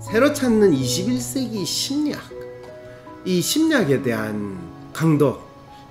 새로 찾는 21세기 심리학. 이 심리학에 대한 강도,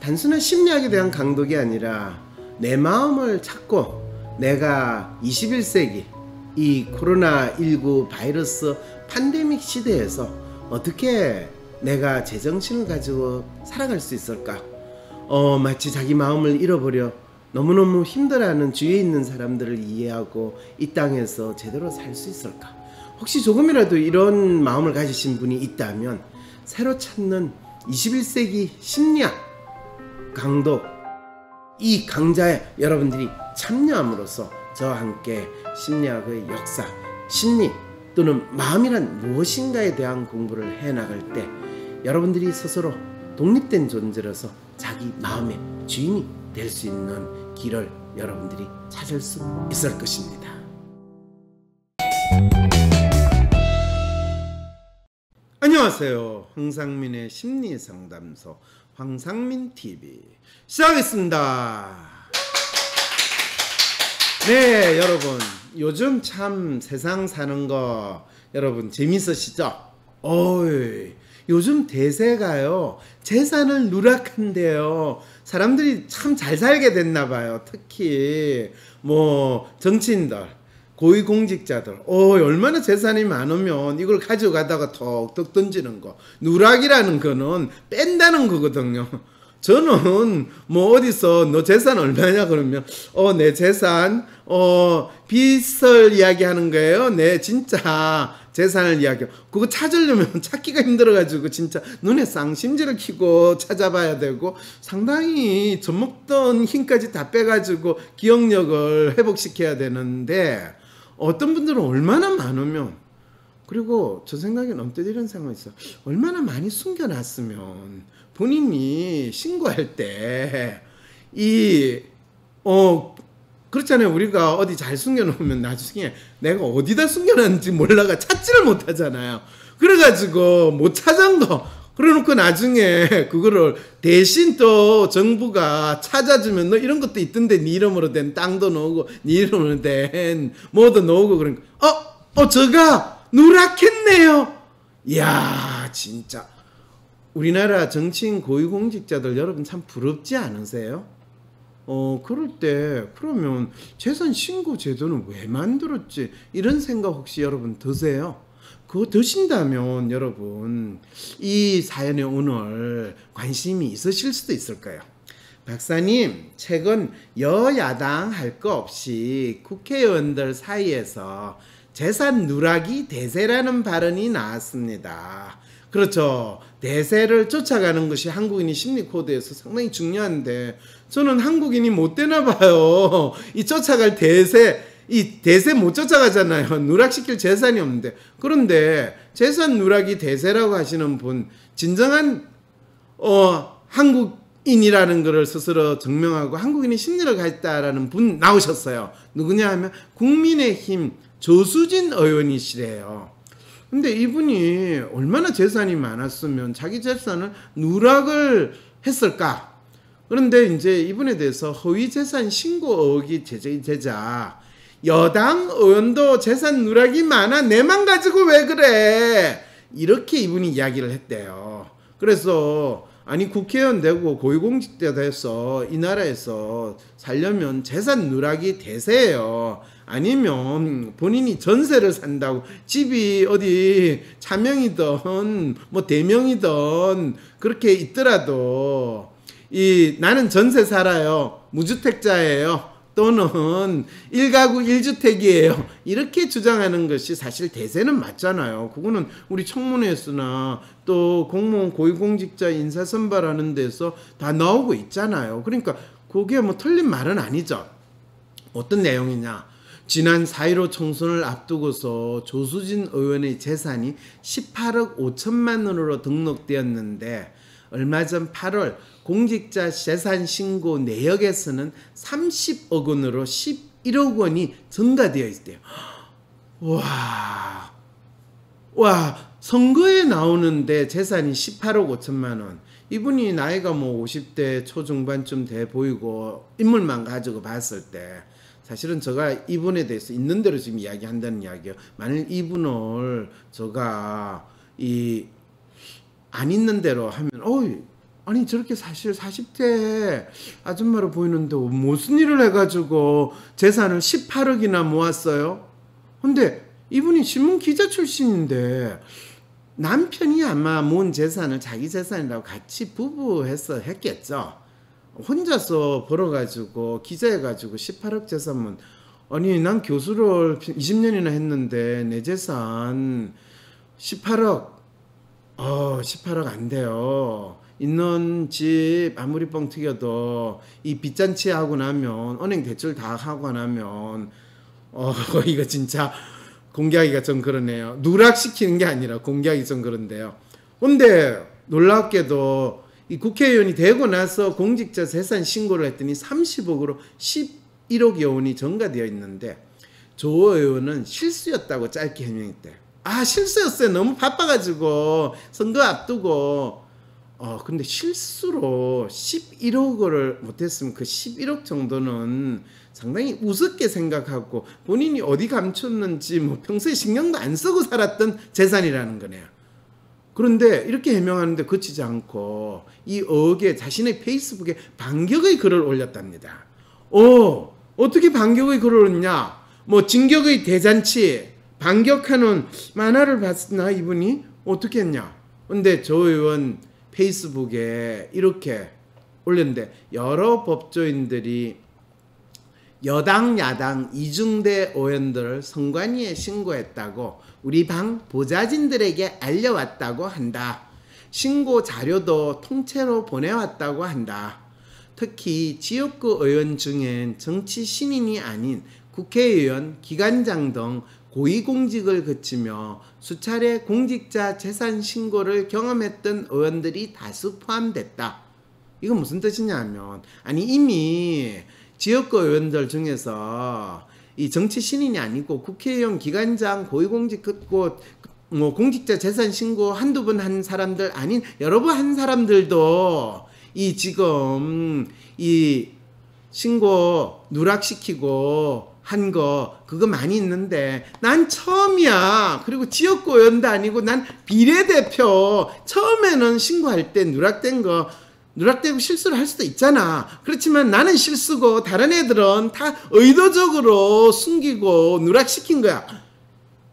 단순한 심리학에 대한 강독이 아니라 내 마음을 찾고 내가 21세기 이 코로나19 바이러스 팬데믹 시대에서 어떻게 내가 제정신을 가지고 살아갈 수 있을까? 마치 자기 마음을 잃어버려 너무너무 힘들어하는 주위에 있는 사람들을 이해하고 이 땅에서 제대로 살 수 있을까? 혹시 조금이라도 이런 마음을 가지신 분이 있다면 새로 찾는 21세기 심리학 강도, 이 강좌에 여러분들이 참여함으로써 저와 함께 심리학의 역사, 심리 또는 마음이란 무엇인가에 대한 공부를 해나갈 때 여러분들이 스스로 독립된 존재로서 자기 마음의 주인이 될 수 있는 길을 여러분들이 찾을 수 있을 것입니다. 안녕하세요. 황상민의 심리상담소 황상민TV 시작하겠습니다. 네, 여러분, 요즘 참 세상 사는 거 여러분 재밌으시죠? 요즘 대세가요, 재산을 누락한대요. 사람들이 참 잘 살게 됐나 봐요. 특히 뭐 정치인들, 고위공직자들, 얼마나 재산이 많으면 이걸 가져가다가 톡톡 던지는 거. 누락이라는 거는 뺀다는 거거든요. 저는 뭐 어디서 너 재산 얼마냐 그러면 내 재산 빚을 이야기하는 거예요. 내 진짜 재산을 이야기해요. 그거 찾으려면 찾기가 힘들어가지고 진짜 눈에 쌍심지를 켜고 찾아봐야 되고 상당히 젖먹던 힘까지 다 빼가지고 기억력을 회복시켜야 되는데 어떤 분들은 얼마나 많으면, 그리고 저 생각엔 언뜻 이런 생각이 있어요. 얼마나 많이 숨겨놨으면 본인이 신고할 때 그렇잖아요. 우리가 어디 잘 숨겨놓으면 나중에 내가 어디다 숨겨놨는지 몰라가 찾지를 못하잖아요. 그래가지고 못 찾은 거 그래놓고 나중에 그거를 대신 또 정부가 찾아주면 너 이런 것도 있던데 네 이름으로 된 땅도 넣고 네 이름으로 된 뭐도 넣고 그러니까 저가 누락했네요. 이야, 진짜 우리나라 정치인 고위공직자들 여러분 참 부럽지 않으세요? 그럴 때 그러면 재산 신고 제도는 왜 만들었지? 이런 생각 혹시 여러분 드세요? 그거 드신다면 여러분 이 사연에 오늘 관심이 있으실 수도 있을 거예요. 박사님, 최근 여야당 할 거 없이 국회의원들 사이에서 재산 누락이 대세라는 발언이 나왔습니다. 그렇죠. 대세를 쫓아가는 것이 한국인의 심리 코드에서 상당히 중요한데 저는 한국인이 못 되나 봐요. 이 쫓아갈 대세, 이 대세 못 쫓아가잖아요. 누락시킬 재산이 없는데. 그런데 재산 누락이 대세라고 하시는 분, 진정한 한국인이라는 것을 스스로 증명하고 한국인의 심리를 가졌다라는 분 나오셨어요. 누구냐 하면 국민의힘 조수진 의원이시래요. 근데 이분이 얼마나 재산이 많았으면 자기 재산을 누락을 했을까? 그런데 이제 이분에 대해서 허위 재산 신고 의혹이 제기되자 여당 의원도 재산 누락이 많아 내만 가지고 왜 그래? 이렇게 이분이 이야기를 했대요. 그래서 아니 국회의원 되고 고위공직자 돼서 이 나라에서 살려면 재산 누락이 대세예요. 아니면 본인이 전세를 산다고 집이 어디 차명이든 뭐 대명이든 그렇게 있더라도 나는 전세 살아요, 무주택자예요, 또는 1가구 1주택이에요 이렇게 주장하는 것이 사실 대세는 맞잖아요. 그거는 우리 청문회에서나 또 공무원 고위공직자 인사 선발하는 데서 다 나오고 있잖아요. 그러니까 그게 뭐 틀린 말은 아니죠. 어떤 내용이냐, 지난 4.15 총선을 앞두고서 조수진 의원의 재산이 18억 5천만 원으로 등록되었는데 얼마 전 8월 공직자 재산 신고 내역에서는 30억 원으로 11억 원이 증가되어 있대요. 와, 선거에 나오는데 재산이 18억 5천만 원. 이분이 나이가 뭐 50대 초중반쯤 돼 보이고 인물만 가지고 봤을 때 사실은 제가 이분에 대해서 있는 대로 지금 이야기한다는 이야기예요. 만일 이분을 제가 안 있는 대로 하면 아니 저렇게 사실 40대 아줌마로 보이는데 무슨 일을 해가지고 재산을 18억이나 모았어요. 근데 이분이 신문 기자 출신인데 남편이 아마 모은 재산을 자기 재산이라고 같이 부부해서 했겠죠. 혼자서 벌어가지고 기자해가지고 18억 재산은, 아니 난 교수를 20년이나 했는데 내 재산 18억 18억 안 돼요. 있는 집 아무리 뻥 튀겨도 이 빚잔치 하고 나면, 은행 대출 다 하고 나면 이거 진짜 공개하기가 좀 그러네요. 누락시키는 게 아니라 공개하기 좀 그런데요. 근데 놀랍게도 이 국회의원이 되고 나서 공직자 재산 신고를 했더니 30억으로 11억여 원이 전가되어 있는데, 조 의원은 실수였다고 짧게 해명했대요. 실수였어요. 너무 바빠가지고 선거 앞두고. 근데 실수로 11억을 못했으면 그 11억 정도는 상당히 우습게 생각하고 본인이 어디 감췄는지 평소에 신경도 안 쓰고 살았던 재산이라는 거네요. 그런데 이렇게 해명하는데 그치지 않고 이 의혹에 자신의 페이스북에 반격의 글을 올렸답니다. 어떻게 반격의 글을 올렸냐? 진격의 대잔치 반격하는 만화를 봤나 이분이? 어떻게 했냐? 근데 조 의원 페이스북에 이렇게 올렸는데, 여러 법조인들이 여당 야당 이중대 의원들을 선관위에 신고했다고 우리 방 보좌진들에게 알려왔다고 한다. 신고 자료도 통째로 보내왔다고 한다. 특히 지역구 의원 중엔 정치 신인이 아닌 국회의원, 기관장 등 고위공직을 거치며 수차례 공직자 재산 신고를 경험했던 의원들이 다수 포함됐다. 이건 무슨 뜻이냐면, 이미 지역구 의원들 중에서 이 정치 신인이 아니고 국회의원, 기관장, 고위공직 공직자 재산 신고 한두 번 한 사람들 아닌 여러 번 한 사람들도 지금 신고 누락시키고 한 그거 많이 있는데, 난 처음이야. 그리고 지역구 의원도 아니고 난 비례대표. 처음에는 신고할 때 누락되고 실수를 할 수도 있잖아. 그렇지만 나는 실수고 다른 애들은 다 의도적으로 숨기고 누락시킨 거야.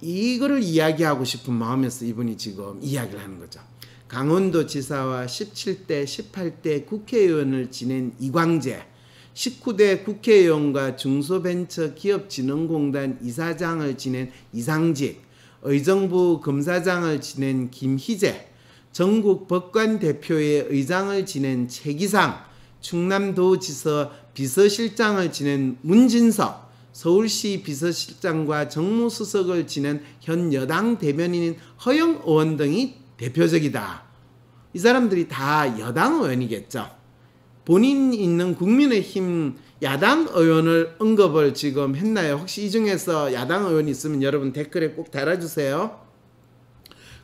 이거를 이야기하고 싶은 마음에서 이분이 지금 이야기를 하는 거죠. 강원도지사와 17대, 18대 국회의원을 지낸 이광재, 19대 국회의원과 중소벤처기업진흥공단 이사장을 지낸 이상직, 의정부 검사장을 지낸 김희재, 전국 법관대표회 의장을 지낸 최기상, 충남도지사 비서실장을 지낸 문진석, 서울시 비서실장과 정무수석을 지낸 현 여당 대변인인 허영 의원 등이 대표적이다. 이 사람들이 다 여당 의원이겠죠. 본인 있는 국민의힘 야당 의원을 언급을 지금 했나요? 혹시 이 중에서 야당 의원이 있으면 여러분 댓글에 꼭 달아주세요.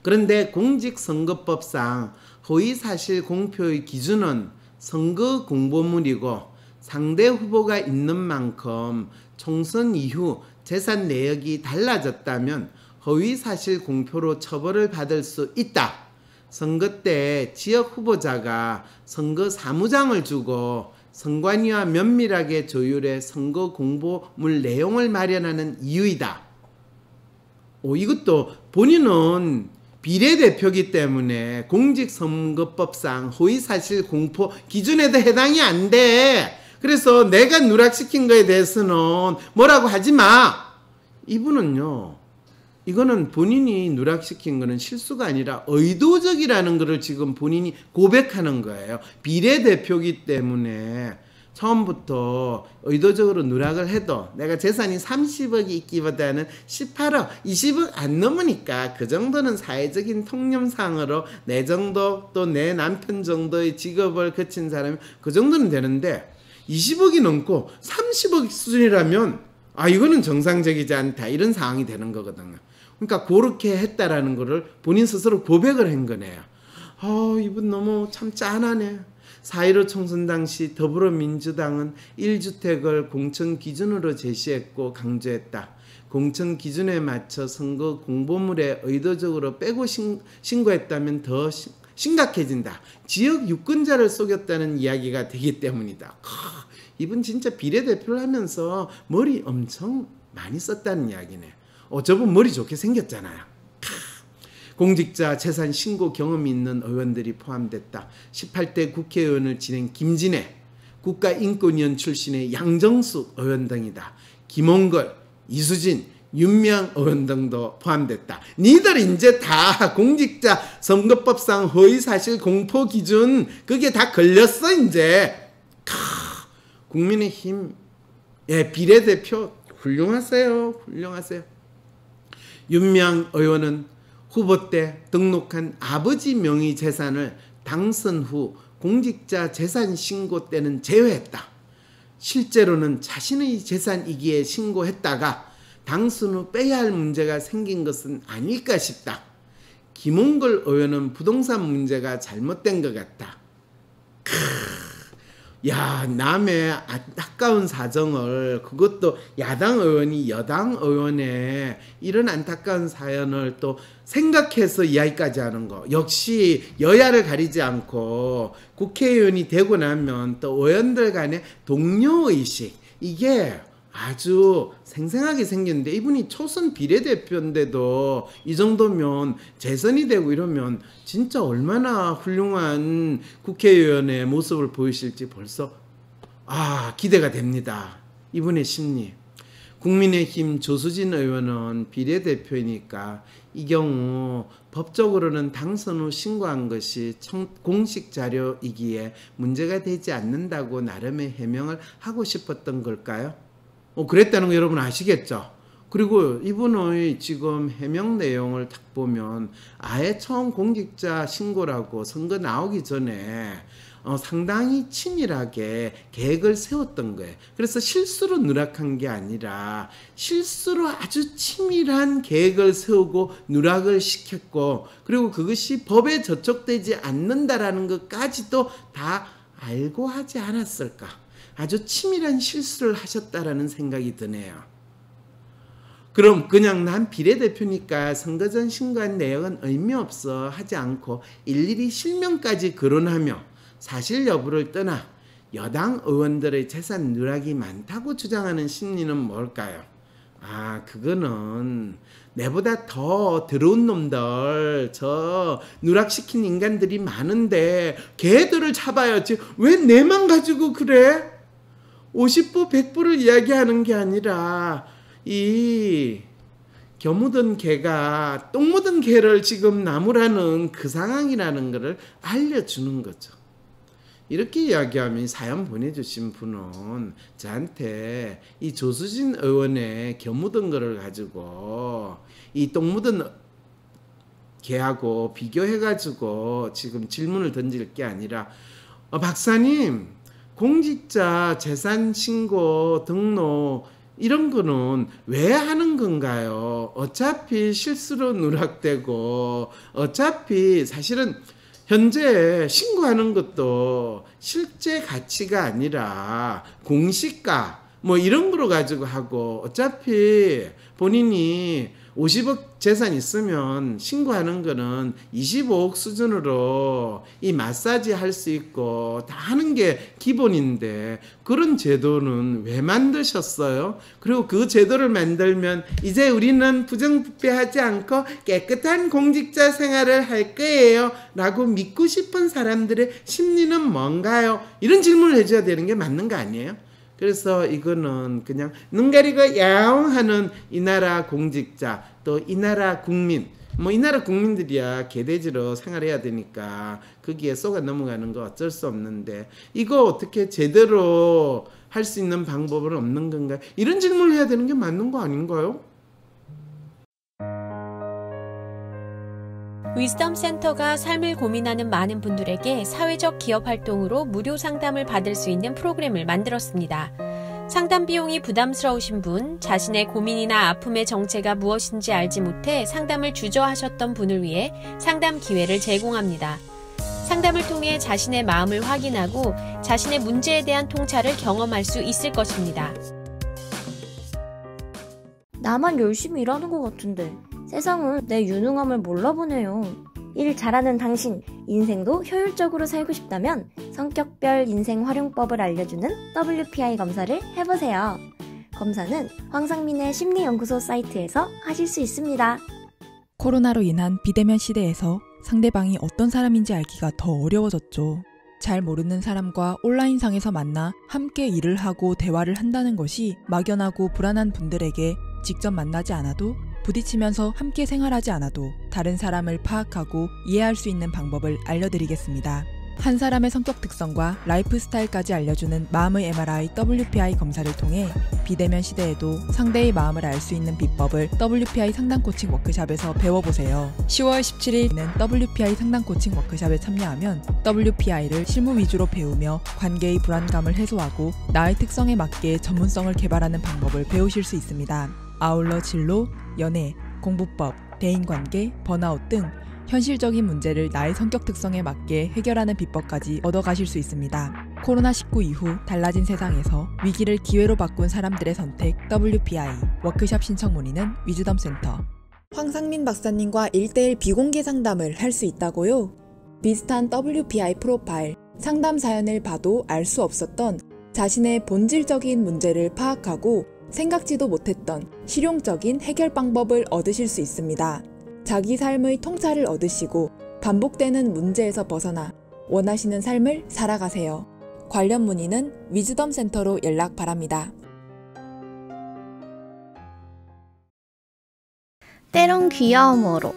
그런데 공직선거법상 허위사실 공표의 기준은 선거 공보물이고, 상대 후보가 있는 만큼 총선 이후 재산 내역이 달라졌다면 허위사실 공표로 처벌을 받을 수 있다. 선거 때 지역 후보자가 선거 사무장을 주고 선관위와 면밀하게 조율해 선거 공보물 내용을 마련하는 이유이다. 이것도 본인은 비례대표기 때문에 공직선거법상 허위사실 공표 기준에도 해당이 안 돼. 그래서 내가 누락시킨 거에 대해서는 뭐라고 하지 마. 이분은요, 이거는 본인이 누락시킨 거는 실수가 아니라 의도적이라는 거를 지금 본인이 고백하는 거예요. 비례대표기 때문에 처음부터 의도적으로 누락을 해도 내가 재산이 30억이 있기보다는 18억, 20억 안 넘으니까 그 정도는 사회적인 통념상으로 내 정도, 또 내 남편 정도의 직업을 거친 사람이 그 정도는 되는데, 20억이 넘고 30억 수준이라면 이거는 정상적이지 않다, 이런 상황이 되는 거거든요. 그러니까 그렇게 했다라는 거를 본인 스스로 고백을 한 거네요. 이분 너무 참 짠하네. 4.15 총선 당시 더불어민주당은 1주택을 공천 기준으로 제시했고 강조했다. 공천 기준에 맞춰 선거 공보물에 의도적으로 빼고 신고했다면 더 심각해진다. 지역 유권자를 속였다는 이야기가 되기 때문이다. 이분 진짜 비례대표를 하면서 머리 엄청 많이 썼다는 이야기네. 저분 머리 좋게 생겼잖아요. 공직자 재산 신고 경험이 있는 의원들이 포함됐다. 18대 국회의원을 지낸 김진애, 국가인권위원 출신의 양정숙 의원 등이다. 김홍걸, 이수진, 윤미향 의원 등도 포함됐다. 니들 이제 다 공직자 선거법상 허위사실 공포 기준 그게 다 걸렸어 이제. 국민의힘 비례대표 훌륭하세요. 훌륭하세요. 윤미향 의원은 후보 때 등록한 아버지 명의 재산을 당선 후 공직자 재산 신고 때는 제외했다. 실제로는 자신의 재산이기에 신고했다가 당선 후 빼야 할 문제가 생긴 것은 아닐까 싶다. 김홍걸 의원은 부동산 문제가 잘못된 것 같다. 야, 남의 안타까운 사정을, 그것도 야당 의원이 여당 의원의 이런 안타까운 사연을 또 생각해서 이야기까지 하는 거. 역시 여야를 가리지 않고 국회의원이 되고 나면 또 의원들 간의 동료의식, 이게 아주 생생하게 생겼는데, 이분이 초선 비례대표인데도 이 정도면 재선이 되고 이러면 진짜 얼마나 훌륭한 국회의원의 모습을 보이실지 벌써 기대가 됩니다. 이분의 심리. 국민의힘 조수진 의원은 비례대표이니까 이 경우 법적으로는 당선 후 신고한 것이 공식 자료이기에 문제가 되지 않는다고 나름의 해명을 하고 싶었던 걸까요? 그랬다는 거 여러분 아시겠죠? 그리고 이분의 지금 해명 내용을 딱 보면 아예 처음 공직자 신고라고 선거 나오기 전에 상당히 치밀하게 계획을 세웠던 거예요. 그래서 실수로 누락한 게 아니라 실수로 아주 치밀한 계획을 세우고 누락을 시켰고, 그리고 그것이 법에 저촉되지 않는다라는 것까지도 다 알고 하지 않았을까. 아주 치밀한 실수를 하셨다라는 생각이 드네요. 그럼 그냥 난 비례대표니까 선거 전 신고한 내용은 의미 없어 하지 않고 일일이 실명까지 거론하며 사실 여부를 떠나 여당 의원들의 재산 누락이 많다고 주장하는 심리는 뭘까요? 그거는 내보다 더 더러운 놈들, 저 누락시킨 인간들이 많은데 걔들을 잡아야지 왜 내만 가지고 그래? 50부 100부를 이야기하는 게 아니라 이 겨묻은 개가 똥 묻은 개를 지금 나무라는 그 상황이라는 것을 알려주는 거죠. 이렇게 이야기하면 사연 보내주신 분은 저한테 이 조수진 의원의 겨묻은 거를 가지고 이 똥 묻은 개하고 비교해가지고 지금 질문을 던질 게 아니라 박사님, 공직자 재산 신고 등록 이런 거는 왜 하는 건가요? 어차피 실수로 누락되고 어차피 사실은 현재 신고하는 것도 실제 가치가 아니라 공시가 뭐 이런 거로 가지고 하고, 어차피 본인이 50억 재산 있으면 신고하는 거는 25억 수준으로 이 마사지 할 수 있고 다 하는 게 기본인데 그런 제도는 왜 만드셨어요? 그리고 그 제도를 만들면 이제 우리는 부정부패하지 않고 깨끗한 공직자 생활을 할 거예요 라고 믿고 싶은 사람들의 심리는 뭔가요? 이런 질문을 해줘야 되는 게 맞는 거 아니에요? 그래서 이거는 그냥 눈 가리고 야옹하는 이 나라 공직자, 또 이 나라 국민, 뭐 이 나라 국민들이야 개돼지로 생활해야 되니까 거기에 쏘가 넘어가는 거 어쩔 수 없는데 이거 어떻게 제대로 할 수 있는 방법은 없는 건가요? 이런 질문을 해야 되는 게 맞는 거 아닌가요? 위즈덤 센터가 삶을 고민하는 많은 분들에게 사회적 기업 활동으로 무료 상담을 받을 수 있는 프로그램을 만들었습니다. 상담 비용이 부담스러우신 분, 자신의 고민이나 아픔의 정체가 무엇인지 알지 못해 상담을 주저하셨던 분을 위해 상담 기회를 제공합니다. 상담을 통해 자신의 마음을 확인하고 자신의 문제에 대한 통찰을 경험할 수 있을 것입니다. 나만 열심히 일하는 것 같은데 세상은 내 유능함을 몰라보네요. 일 잘하는 당신, 인생도 효율적으로 살고 싶다면 성격별 인생 활용법을 알려주는 WPI 검사를 해보세요. 검사는 황상민의 심리연구소 사이트에서 하실 수 있습니다. 코로나로 인한 비대면 시대에서 상대방이 어떤 사람인지 알기가 더 어려워졌죠. 잘 모르는 사람과 온라인상에서 만나 함께 일을 하고 대화를 한다는 것이 막연하고 불안한 분들에게 직접 만나지 않아도 부딪히면서 함께 생활하지 않아도 다른 사람을 파악하고 이해할 수 있는 방법을 알려드리겠습니다. 한 사람의 성격 특성과 라이프 스타일까지 알려주는 마음의 MRI WPI 검사를 통해 비대면 시대에도 상대의 마음을 알 수 있는 비법을 WPI 상담 코칭 워크샵에서 배워보세요. 10월 17일에는 WPI 상담 코칭 워크샵에 참여하면 WPI를 실무 위주로 배우며 관계의 불안감을 해소하고 나의 특성에 맞게 전문성을 개발하는 방법을 배우실 수 있습니다. 아울러 진로, 연애, 공부법, 대인관계, 번아웃 등 현실적인 문제를 나의 성격 특성에 맞게 해결하는 비법까지 얻어가실 수 있습니다. 코로나19 이후 달라진 세상에서 위기를 기회로 바꾼 사람들의 선택 WPI 워크샵 신청 문의는 위즈덤 센터. 황상민 박사님과 1:1 비공개 상담을 할 수 있다고요? 비슷한 WPI 프로파일, 상담 사연을 봐도 알 수 없었던 자신의 본질적인 문제를 파악하고 생각지도 못했던 실용적인 해결 방법을 얻으실 수 있습니다. 자기 삶의 통찰을 얻으시고 반복되는 문제에서 벗어나 원하시는 삶을 살아가세요. 관련 문의는 위즈덤 센터로 연락 바랍니다. 때론 귀여움으로,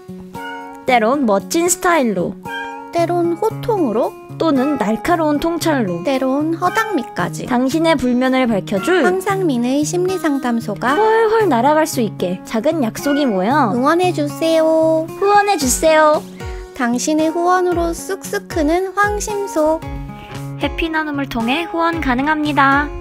때론 멋진 스타일로, 때론 호통으로, 또는 날카로운 통찰로, 때론 허당미까지 당신의 불면을 밝혀줄 황상민의 심리상담소가 훨훨 날아갈 수 있게 작은 약속이 모여 응원해주세요. 후원해주세요. 당신의 후원으로 쑥쑥 크는 황심소. 해피 나눔을 통해 후원 가능합니다.